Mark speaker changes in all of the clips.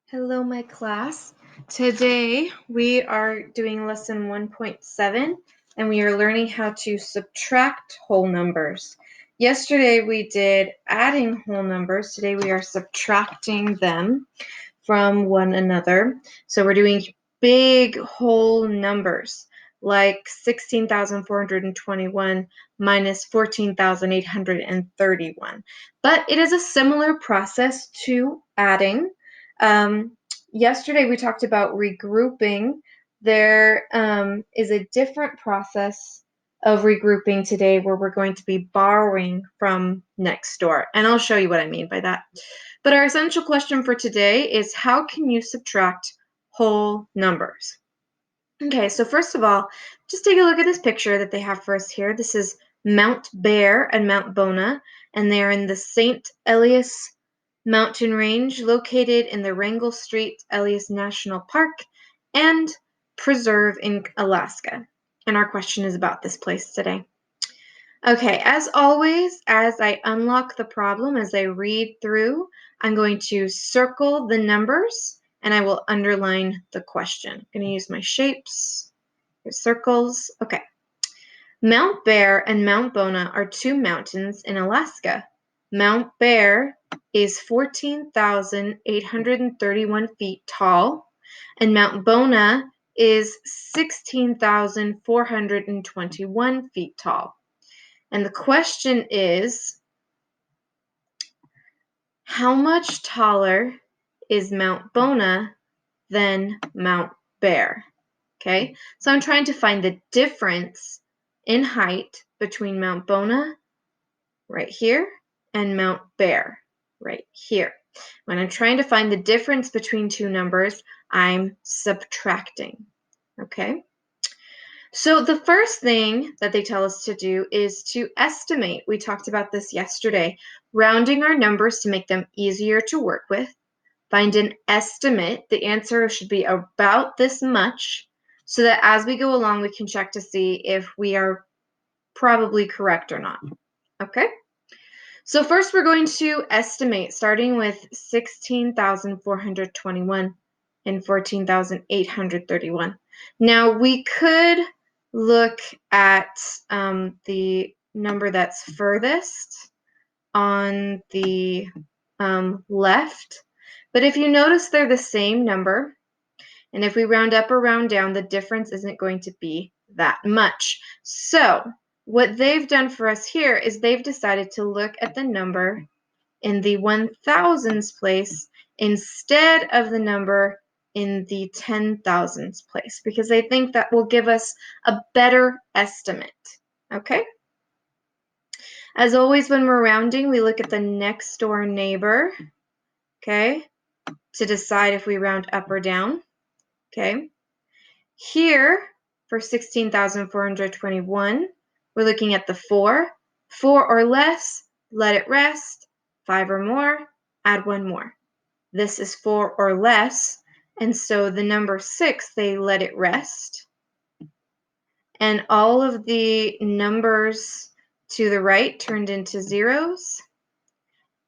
Speaker 1: Hello, my class. Today we are doing lesson 1.7 and we are learning how to subtract whole numbers. Yesterday we did adding whole numbers. Today we are subtracting them from one another. So we're doing big whole numbers like 16,421 minus 14,831. But it is a similar process to adding. Yesterday we talked about regrouping. There is a different process of regrouping today where we're going to be borrowing from next door. And I'll show you what I mean by that. But our essential question for today is how can you subtract whole numbers? Okay, so first of all, just take a look at this picture that they have for us here. This is Mount Bear and Mount Bona, and they're in the St. Elias mountain range located in the Wrangell St. Elias National Park and Preserve in Alaska. And our question is about this place today. Okay, as always, as I unlock the problem, as I read through, I'm going to circle the numbers and I will underline the question. I'm going to use my shapes, circles. Okay. Mount Bear and Mount Bona are two mountains in Alaska. Mount Bear is 14,831 feet tall, and Mount Bona is 16,421 feet tall. And the question is, how much taller is Mount Bona than Mount Bear? Okay, so I'm trying to find the difference in height between Mount Bona right here and Mount Bear right here. When I'm trying to find the difference between two numbers, I'm subtracting. Okay. So the first thing that they tell us to do is to estimate. We talked about this yesterday, rounding our numbers to make them easier to work with. Find an estimate. The answer should be about this much so that as we go along, we can check to see if we are probably correct or not. Okay? So first we're going to estimate starting with 16,421 and 14,831. Now we could look at the number that's furthest on the left. But if you notice they're the same number, and if we round up or round down, the difference isn't going to be that much. So what they've done for us here is they've decided to look at the number in the 1,000s place instead of the number in the 10,000s place because they think that will give us a better estimate. Okay? As always, when we're rounding, we look at the next door neighbor, okay, to decide if we round up or down, okay? Here, for 16,421, we're looking at the 4. 4 or less, let it rest. 5 or more, add 1 more. This is 4 or less, and so the number 6, they let it rest. And all of the numbers to the right turned into zeros,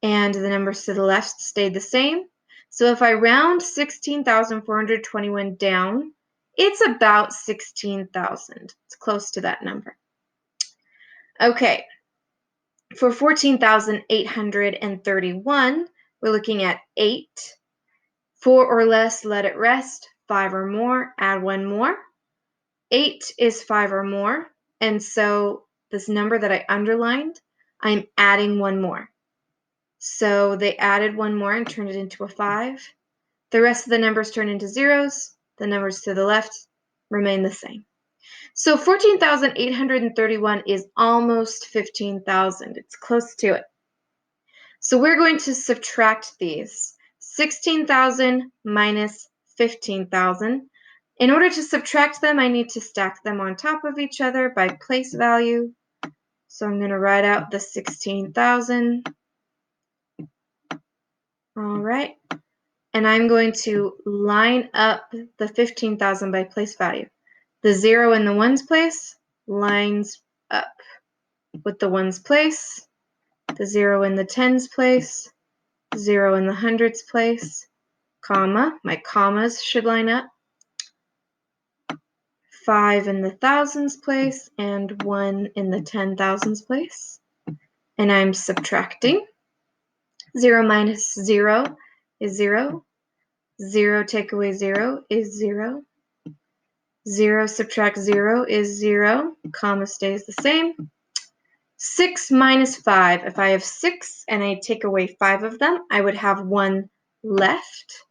Speaker 1: and the numbers to the left stayed the same. So if I round 16,421 down, it's about 16,000. It's close to that number. Okay, for 14,831, we're looking at 8. 4 or less, let it rest. 5 or more, add 1 more. 8 is 5 or more, and so this number that I underlined, I'm adding 1 more. So they added 1 more and turned it into a 5. The rest of the numbers turn into zeros. The numbers to the left remain the same. So 14,831 is almost 15,000. It's close to it. So we're going to subtract these. 16,000 minus 15,000. In order to subtract them, I need to stack them on top of each other by place value. So I'm going to write out the 16,000. All right. And I'm going to line up the 15,000 by place value. The 0 in the ones place lines up with the ones place, the 0 in the tens place, 0 in the hundreds place, comma. My commas should line up. 5 in the thousands place and 1 in the 10,000s place. And I'm subtracting. 0 minus 0 is 0. 0 take away 0 is 0. 0 subtract 0 is 0. Comma stays the same. 6 minus 5. If I have 6 and I take away 5 of them, I would have 1 left.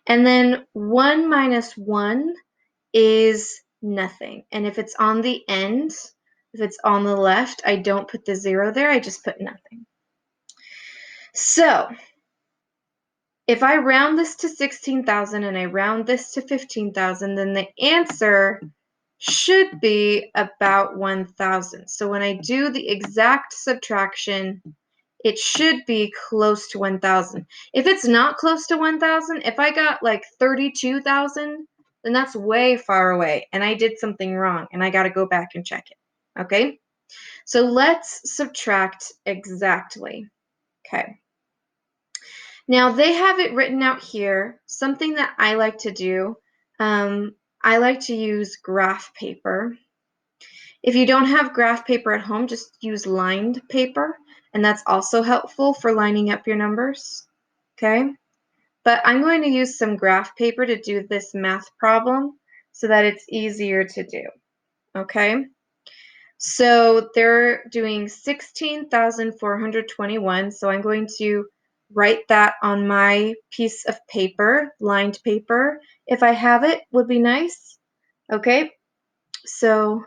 Speaker 1: And then 1 minus 1 is nothing. And if it's on the end, if it's on the left, I don't put the 0 there. I just put nothing. So if I round this to 16,000 and I round this to 15,000, then the answer should be about 1,000. So when I do the exact subtraction, it should be close to 1,000. If it's not close to 1,000, if I got like 32,000, then that's way far away and I did something wrong and I got to go back and check it. Okay? So let's subtract exactly. Okay. Now they have it written out here. Something that I like to do, I like to use graph paper. If you don't have graph paper at home, just use lined paper, and that's also helpful for lining up your numbers. Okay? But I'm going to use some graph paper to do this math problem so that it's easier to do. Okay? So they're doing 16,421. So I'm going to write that on my piece of paper, lined paper. If I have it, would be nice. Okay? So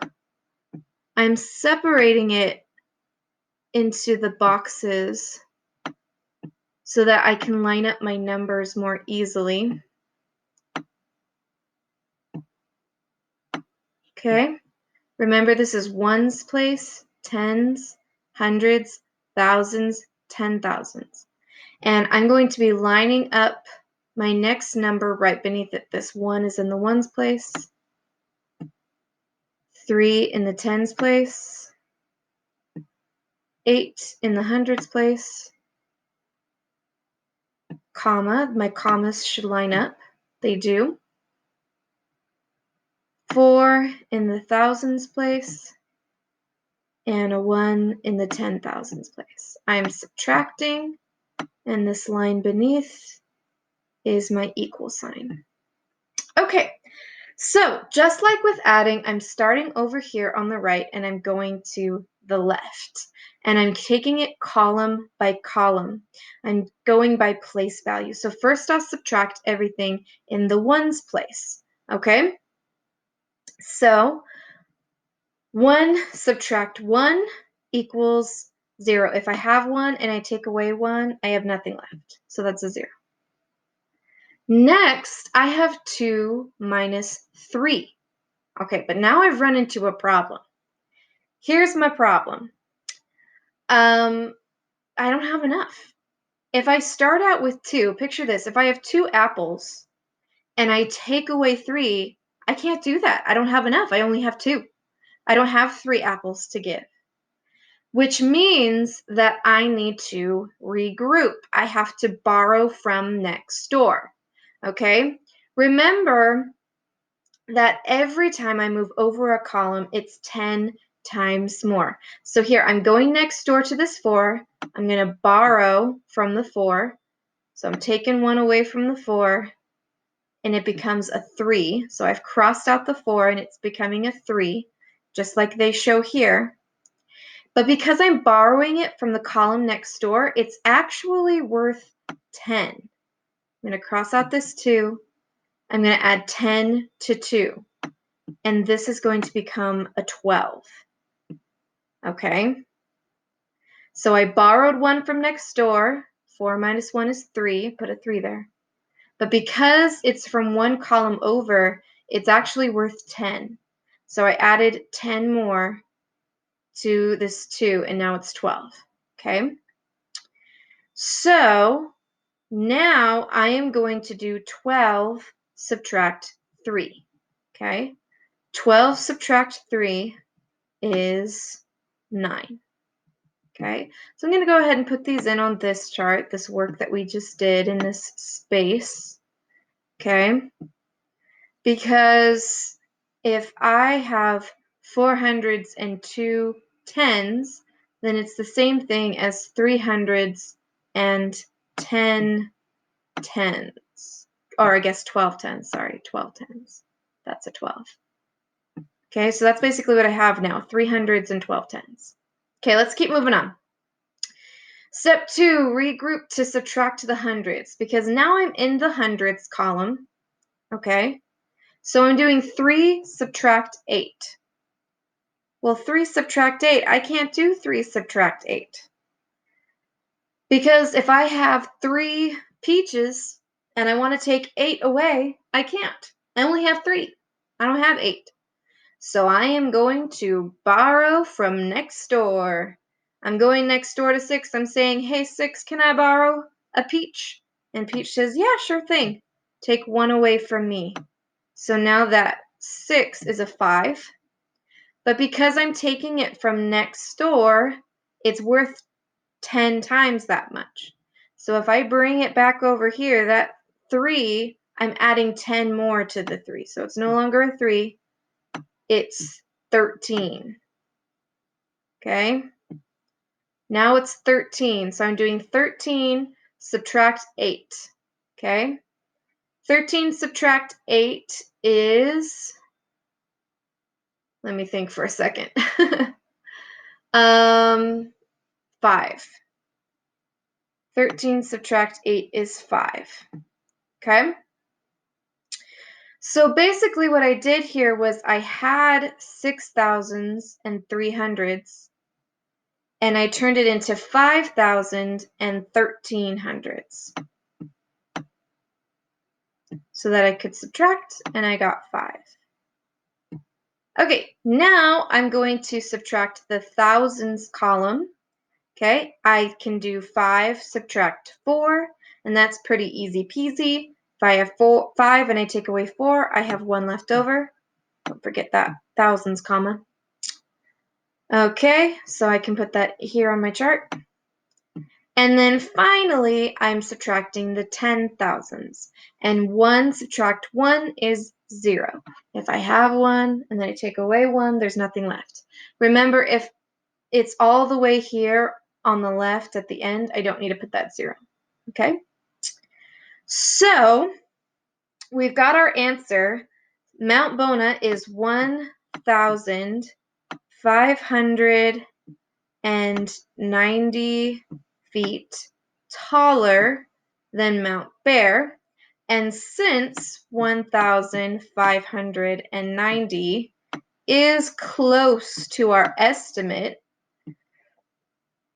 Speaker 1: I'm separating it into the boxes so that I can line up my numbers more easily. Okay? Remember, this is ones place, tens, hundreds, thousands, 10,000s. And I'm going to be lining up my next number right beneath it. This 1 is in the ones place, 3 in the tens place, 8 in the hundreds place, comma. My commas should line up. They do. 4 in the thousands place, and a 1 in the 10,000s place. I'm subtracting, and this line beneath is my equal sign. Okay, so just like with adding, I'm starting over here on the right and I'm going to the left. And I'm taking it column by column. I'm going by place value. So first I'll subtract everything in the ones place. Okay? So 1 subtract 1 equals 0. If I have 1 and I take away 1, I have nothing left. So that's a 0. Next, I have 2 minus 3. Okay, but now I've run into a problem. Here's my problem. I don't have enough. If I start out with 2, picture this. If I have 2 apples and I take away 3, I can't do that. I don't have enough. I only have 2. I don't have 3 apples to give, which means that I need to regroup. I have to borrow from next door. Okay? Remember that every time I move over a column, it's 10 times more. So here, I'm going next door to this 4. I'm going to borrow from the 4. So I'm taking 1 away from the 4, and it becomes a 3. So I've crossed out the 4, and it's becoming a 3, just like they show here. But because I'm borrowing it from the column next door, it's actually worth 10. I'm going to cross out this 2. I'm going to add 10 to 2. And this is going to become a 12. Okay? So I borrowed 1 from next door. 4 minus 1 is 3. Put a 3 there. But because it's from one column over, it's actually worth 10. So I added 10 more to this 2, and now it's 12. Okay? So now I am going to do 12 subtract 3. Okay? 12 subtract 3 is 9. Okay, so I'm going to go ahead and put these in on this chart, this work that we just did in this space. okay? Because if I have 4 hundreds and 2 tens, then it's the same thing as 3 hundreds and 10 tens. Or I guess 12 tens, sorry, 12 tens. That's a 12. Okay, so that's basically what I have now, 3 hundreds and 12 tens. Okay, let's keep moving on. Step 2, regroup to subtract the hundreds, because now I'm in the hundreds column, okay? So I'm doing 3 subtract 8. Well, 3 subtract 8, I can't do 3 subtract 8. Because if I have 3 peaches and I want to take 8 away, I can't. I only have 3. I don't have 8. So I am going to borrow from next door. I'm going next door to 6. I'm saying, hey, 6, can I borrow a peach? And Peach says, yeah, sure thing. Take 1 away from me. So now that 6 is a 5. But because I'm taking it from next door, it's worth 10 times that much. So if I bring it back over here, that 3, I'm adding 10 more to the 3. So it's no longer a 3. It's 13. Okay? Now it's 13. So I'm doing 13 subtract 8. Okay? 13 subtract 8 is, let me think for a second. 5. 13 subtract 8 is 5. Okay? So basically what I did here was I had 6,000s and 300s, and I turned it into 5,000 and 1,300s so that I could subtract, and I got 5. Okay, now I'm going to subtract the thousands column. Okay, I can do 5 subtract 4, and that's pretty easy peasy. If I have 5 and I take away 4, I have 1 left over. Don't forget that thousands comma. Okay, so I can put that here on my chart. And then finally, I'm subtracting the 10,000s. And 1 subtract 1 is 0. If I have 1 and then I take away 1, there's nothing left. Remember, if it's all the way here on the left at the end, I don't need to put that 0. Okay? So we've got our answer. Mount Bona is 1,590 feet taller than Mount Bear. And since 1,590 is close to our estimate,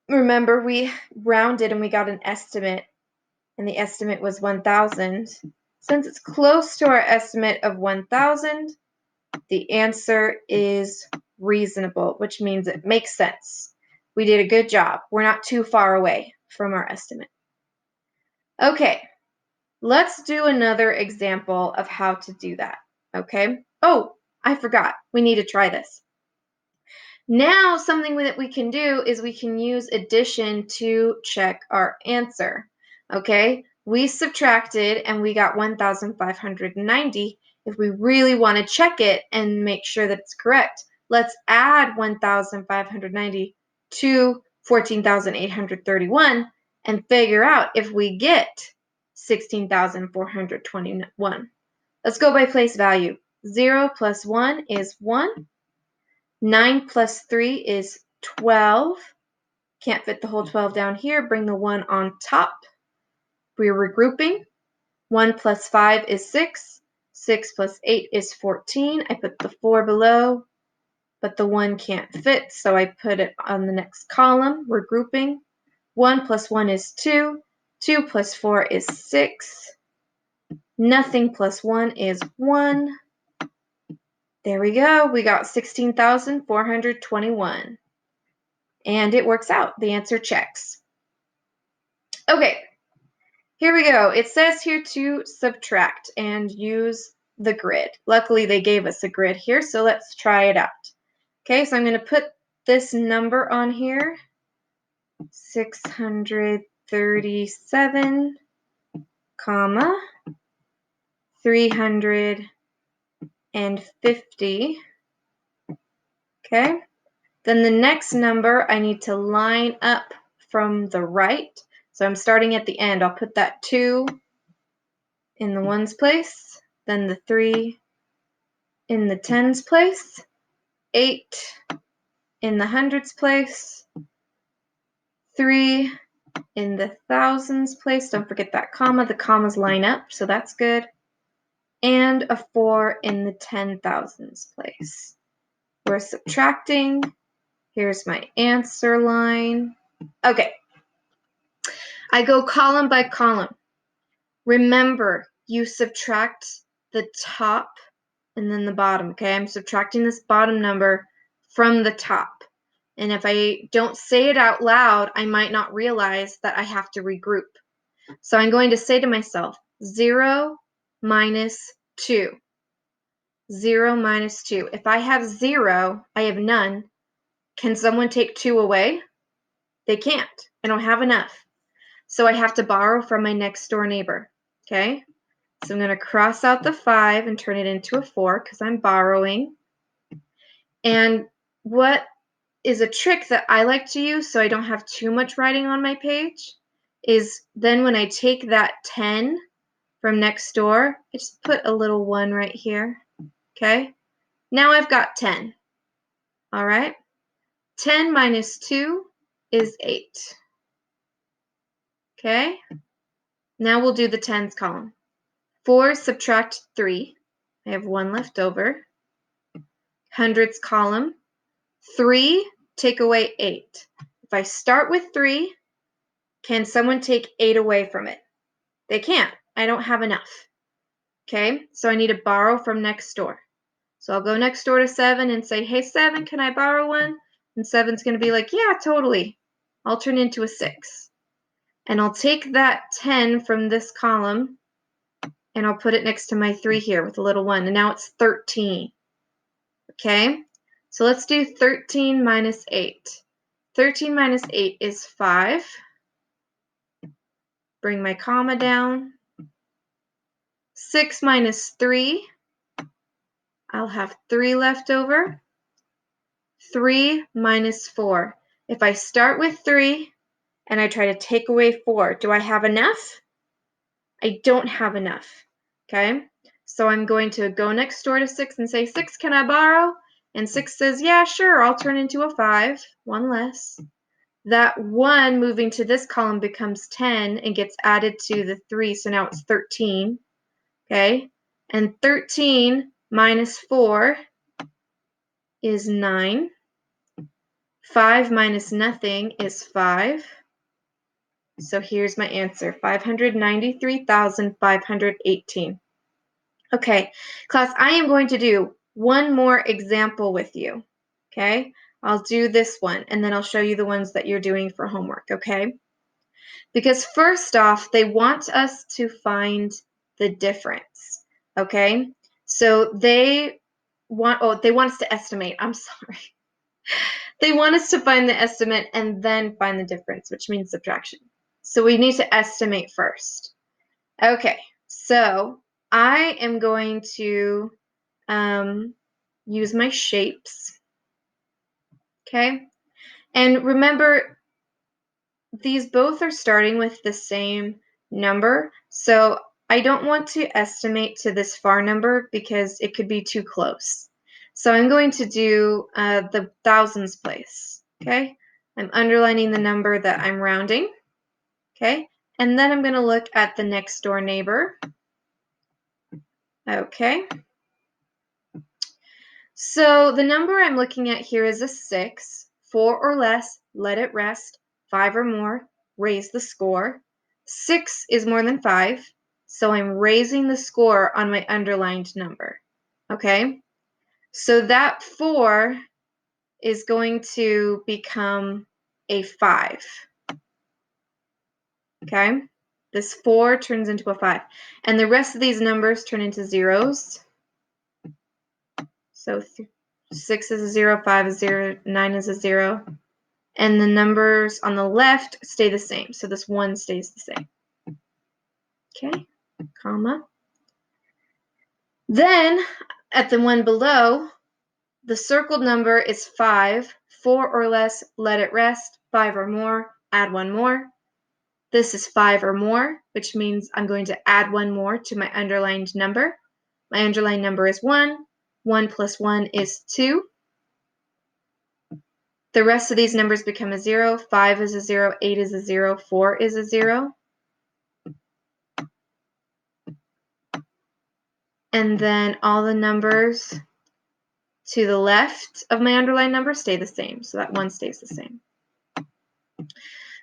Speaker 1: remember we rounded and we got an estimate, and the estimate was 1,000. Since it's close to our estimate of 1,000, the answer is reasonable, which means it makes sense. We did a good job. We're not too far away from our estimate. Okay, let's do another example of how to do that, okay? Oh, I forgot. We need to try this. Now, something that we can do is we can use addition to check our answer, okay? We subtracted and we got 1,590. If we really want to check it and make sure that it's correct, let's add 1,590 to 14,831 and figure out if we get 16,421. Let's go by place value. 0 plus 1 is 1. 9 plus 3 is 12. Can't fit the whole 12 down here. Bring the 1 on top. We're regrouping. 1 plus 5 is 6. 6 plus 8 is 14. I put the 4 below, but the 1 can't fit, so I put it on the next column. We're grouping. 1 plus 1 is 2. 2 plus 4 is 6. Nothing plus 1 is 1. There we go. We got 16,421. And it works out. The answer checks. Okay, here we go. It says here to subtract and use the grid. Luckily, they gave us a grid here, so let's try it out. Okay, so I'm going to put this number on here, 637, comma, 350. Okay. Then the next number I need to line up from the right. So I'm starting at the end. I'll put that 2 in the ones place, then the 3 in the tens place, 8 in the hundreds place, 3 in the thousands place. Don't forget that comma. The commas line up, so that's good. And a 4 in the 10,000s place. We're subtracting. Here's my answer line. Okay. I go column by column. Remember, you subtract the top and then the bottom, okay? I'm subtracting this bottom number from the top. And if I don't say it out loud, I might not realize that I have to regroup. So I'm going to say to myself, 0 minus 2. 0 minus 2. If I have 0, I have none. Can someone take 2 away? They can't. I don't have enough. So I have to borrow from my next door neighbor, okay? So I'm going to cross out the 5 and turn it into a 4 because I'm borrowing. And what is a trick that I like to use so I don't have too much writing on my page is then when I take that 10 from next door, I just put a little 1 right here, okay? Now I've got 10, all right? 10 minus 2 is 8, okay? Now we'll do the tens column. 4 subtract 3. I have 1 left over. Hundreds column. 3 take away 8. If I start with 3, can someone take 8 away from it? They can't. I don't have enough. Okay, so I need to borrow from next door. So I'll go next door to 7 and say, hey, 7, can I borrow 1? And 7's going to be like, yeah, totally. I'll turn into a 6. And I'll take that 10 from this column and I'll put it next to my 3 here with a little 1. And now it's 13. Okay, so let's do 13 minus 8. 13 minus 8 is 5. Bring my comma down. 6 minus 3. I'll have 3 left over. 3 minus 4. If I start with 3 and I try to take away 4, do I have enough? I don't have enough. Okay, so I'm going to go next door to 6 and say, 6, can I borrow? And 6 says, yeah, sure, I'll turn into a 5, 1 less. That 1 moving to this column becomes 10 and gets added to the 3, so now it's 13. Okay, and 13 minus 4 is 9. 5 minus nothing is 5. So here's my answer, 593,518. Okay, class, I am going to do one more example with you. Okay, I'll do this one, and then I'll show you the ones that you're doing for homework, okay? Because first off, they want us to find the difference, okay? So they want us to estimate. I'm sorry. They want us to find the estimate and then find the difference, which means subtraction. So we need to estimate first. Okay, so I am going to use my shapes, okay? And remember, these both are starting with the same number, so I don't want to estimate to this far number because it could be too close. So I'm going to do the thousands place, okay? I'm underlining the number that I'm rounding, okay? And then I'm going to look at the next door neighbor, okay? So the number I'm looking at here is a 6. 4 or less, let it rest. 5 or more, raise the score. 6 is more than 5, so I'm raising the score on my underlined number. Okay? So that 4 is going to become a 5. Okay? This 4 turns into a 5. And the rest of these numbers turn into zeros. So 6 is a 0, 5 is a 0, 9 is a 0. And the numbers on the left stay the same. So this 1 stays the same. Okay, comma. Then at the one below, the circled number is 5. 4 or less, let it rest. 5 or more, add one more. This is 5 or more, which means I'm going to add one more to my underlined number. My underlined number is 1. 1 plus 1 is 2. The rest of these numbers become a 0. 5 is a 0, 8 is a 0, 4 is a 0. And then all the numbers to the left of my underlined number stay the same. So that 1 stays the same.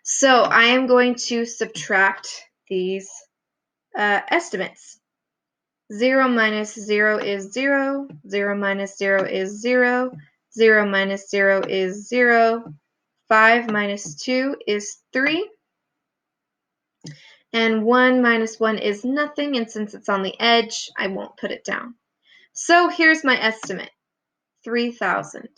Speaker 1: So I am going to subtract these estimates. 0 minus 0 is 0. 0 minus 0 is 0. 0 minus 0 is 0. 5 minus 2 is 3. And 1 minus 1 is nothing, and since it's on the edge, I won't put it down. So here's my estimate, 3,000.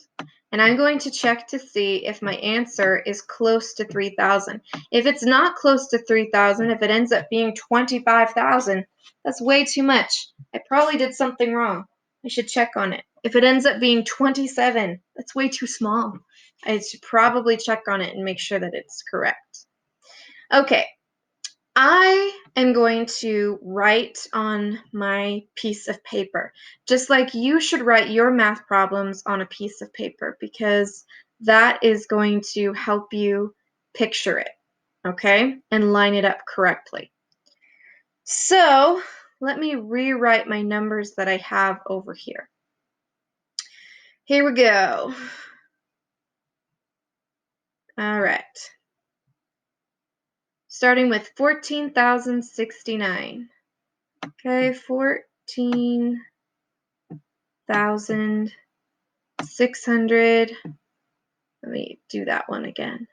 Speaker 1: And I'm going to check to see if my answer is close to 3,000. If it's not close to 3,000, if it ends up being 25,000, that's way too much. I probably did something wrong. I should check on it. If it ends up being 27, that's way too small. I should probably check on it and make sure that it's correct. Okay, I am going to write on my piece of paper, just like you should write your math problems on a piece of paper, because that is going to help you picture it, okay, and line it up correctly. So let me rewrite my numbers that I have over here. Here we go. All right. Starting with 14,069. Okay, 14,600. Let me do that one again.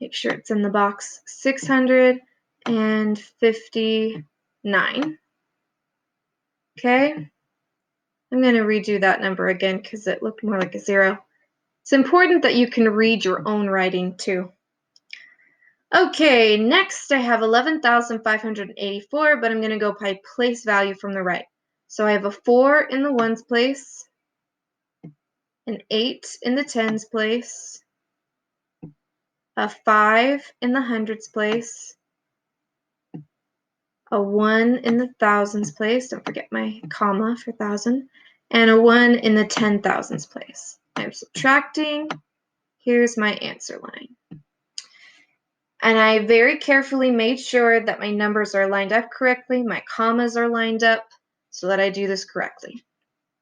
Speaker 1: Make sure it's in the box. 659. Okay. I'm going to redo that number again because it looked more like a 0. It's important that you can read your own writing too. Okay, next I have 11,584, but I'm going to go by place value from the right. So I have a 4 in the ones place, an 8 in the tens place, a 5 in the hundreds place, a 1 in the thousands place, don't forget my comma for thousand, and a 1 in the 10,000s place. I'm subtracting. Here's my answer line. And I very carefully made sure that my numbers are lined up correctly, my commas are lined up, so that I do this correctly.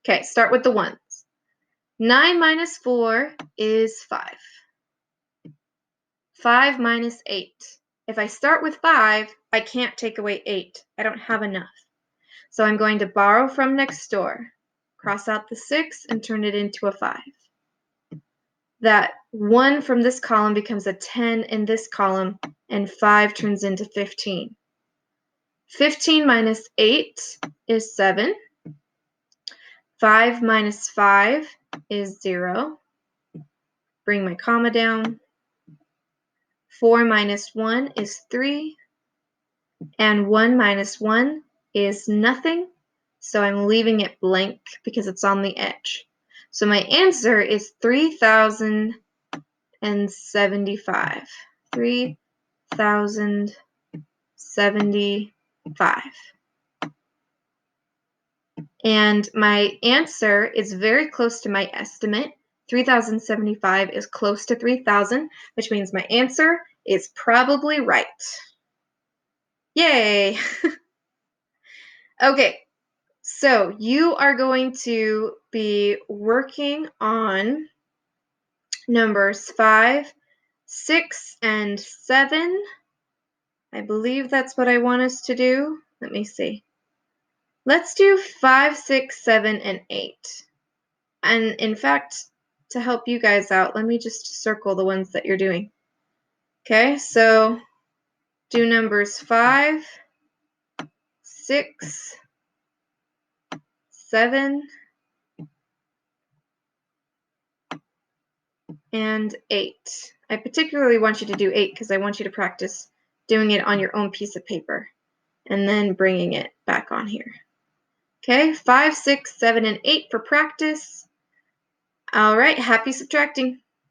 Speaker 1: Okay, start with the ones. 9 minus 4 is 5. 5 minus 8. If I start with 5, I can't take away 8. I don't have enough. So I'm going to borrow from next door, cross out the 6, and turn it into a 5. That 1 from this column becomes a 10 in this column, and 5 turns into 15. 15 minus 8 is 7. 5 minus 5 is 0. Bring my comma down. 4 minus 1 is 3. And 1 minus 1 is nothing. So I'm leaving it blank because it's on the edge. So my answer is 3,075. 3,075. And my answer is very close to my estimate. 3,075 is close to 3,000, which means my answer is probably right. Yay! Okay, so you are going to be working on numbers 5, 6, and 7. I believe that's what I want us to do. Let me see. Let's do 5, 6, 7, and 8. And in fact, to help you guys out, let me just circle the ones that you're doing. Okay, so do numbers 5, 6, 7, and 8. I particularly want you to do 8 because I want you to practice doing it on your own piece of paper and then bringing it back on here. Okay, 5, 6, 7, and 8 for practice. All right, happy subtracting.